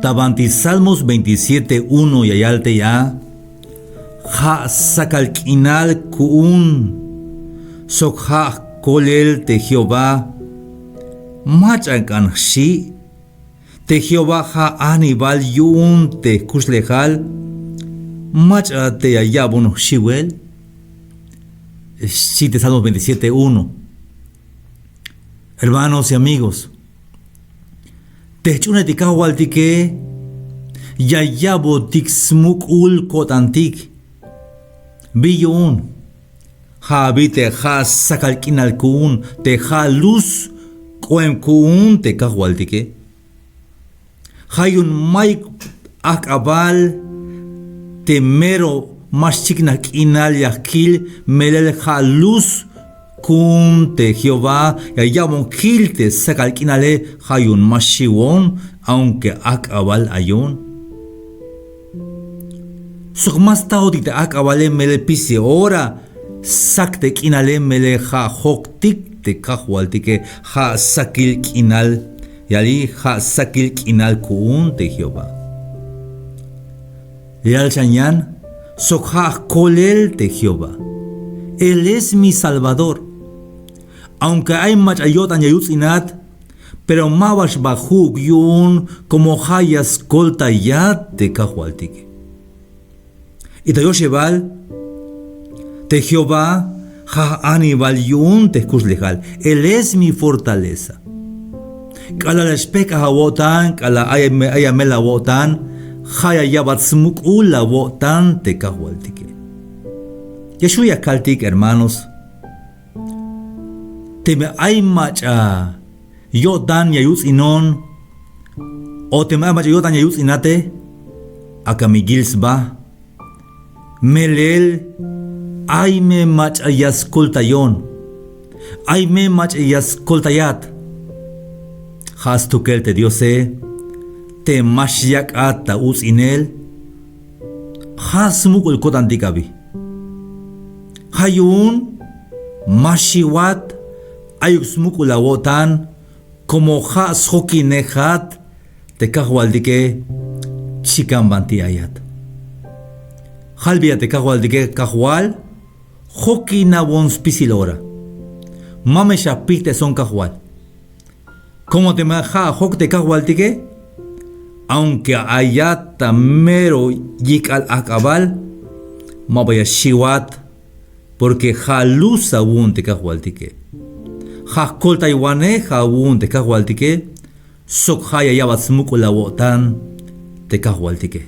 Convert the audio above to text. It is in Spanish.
Tabanti Salmos 27:1 yayalte ya. Ha sakalkinal kuun. Sokha kolel te Jehová. Machankan shi. Te Jehová ha anibal yun te kuslejal. Macha te ayabun shiwel. Sí, te Salmos 27:1. Hermanos y amigos, te chunetikahualtike yayabo tiksmukul kotantik biyun habite ha sakalkinalkun te ha luz koemkun te kahualtike hayun may akabal te mero mashchiknak inal yakil melel ha luz kun te Jehová yayamon kilte sakalkinale hayun mashiwon aunque akabal ayun sukmastao dikte akabale mele pisi ora sakte kinale mele ha hoktik te kahwaltike ha sakil kinal yali ha sakil kinal kun te Jehová yal chanyan sokha kolel te Jehová. Él es mi Salvador. Aunque hay machayotan yayutzinat, pero mabash bajug yun como hayas kolta yat te kahualtike. Y te yoshebal, te Jehová, ha anibal yun te kuslejal. Él es mi fortaleza. Kala la speka hawotan, kala ayamela wotan, haya yabatsmuk ula wotan te kahualtike. Yeshuya kaltik, hermanos. Teme ay macha yotan yayutz inon o teme ay macha yotan yayutz inate akamigils ba melel ay me macha yaskoltayon ay me macha yaskoltayat has tukel te diose te mashyak ata utz inel has mukul kotantikabi hayun mashiwat ayuksmukula wotan como ha sokinehat te kahualdike chikambanti ayat halbia te kahualdike kahual hoki na wons pisilora mame shapite son kahual como te maja hok te kahualdike aunque ayata mero yik al akabal mabaya shiwat porque ha luz aún te kahualdike ha kolta iwane ha un te kahualtike sok haya yabatsmukula wotan te kahualtike.